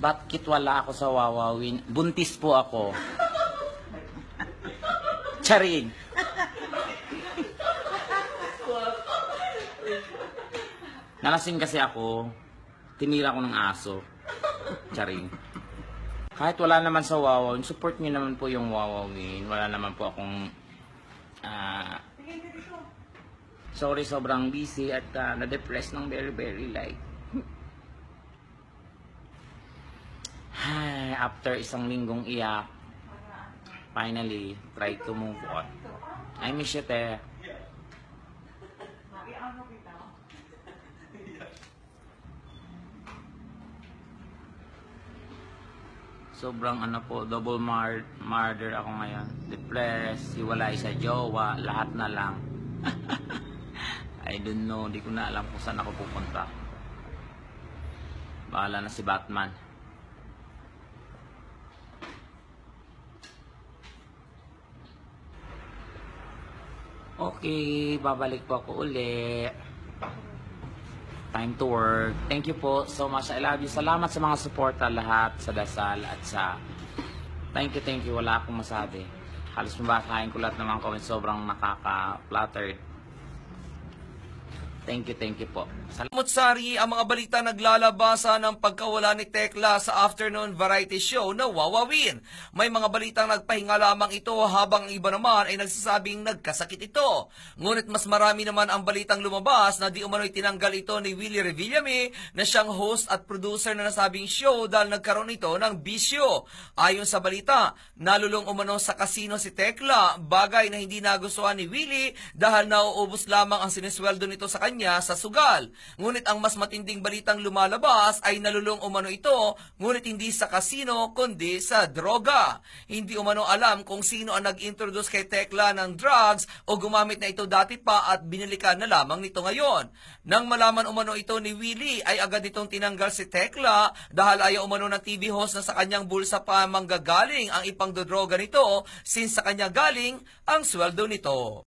Bakit wala ako sa wawawin? Buntis po ako. Charing. Nalasing kasi ako. Tinira ko ng aso. Charing. Kahit wala naman sa wawawin, support niyo naman po yung wawawin. Wala naman po akong sorry, sobrang busy at na-depress ng very like. After isang linggong iyak, finally, try to move on. I miss you, te. Sobrang po, double murder ako ngayon. Depressed, hiwalay sa jowa, lahat na lang. I don't know, di ko na alam kung saan ako pupunta. Bahala na si Batman. Okay, babalik po ako uli. Time to work. Thank you po so much. I love you. Salamat sa mga suporta lahat, sa dasal at sa thank you. Wala akong masabi. Halos mabakain ko lahat ng mga comments. Sobrang nakaka-flattered. Thank you po. Mutsari, ang mga balita naglalabasa ng pagkawala ni Tekla sa afternoon variety show na Wawawin. May mga balitang nagpahinga lamang ito habang iba naman ay nagsasabing nagkasakit ito. Ngunit mas marami naman ang balitang lumabas na di umano'y tinanggal ito ni Willie Revillame na siyang host at producer na nasabing show dahil nagkaroon ito ng bisyo. Ayon sa balita, nalulong umano sa kasino si Tekla, bagay na hindi nagustuhan ni Willie dahil nauubos lamang ang sinesweldo nito sa kanya sa sugal. Ngunit ang mas matinding balitang lumalabas ay nalulong umano ito, ngunit hindi sa kasino kundi sa droga. Hindi umano alam kung sino ang nag-introduce kay Tekla ng drugs o gumamit na ito dati pa at binilikan na lamang nito ngayon. Nang malaman umano ito ni Willie ay agad itong tinanggal si Tekla dahil ayaw umano ng TV host na sa kanyang bulsa pa manggagaling ang ipangdodroga nito since sa kanya galing ang sweldo nito.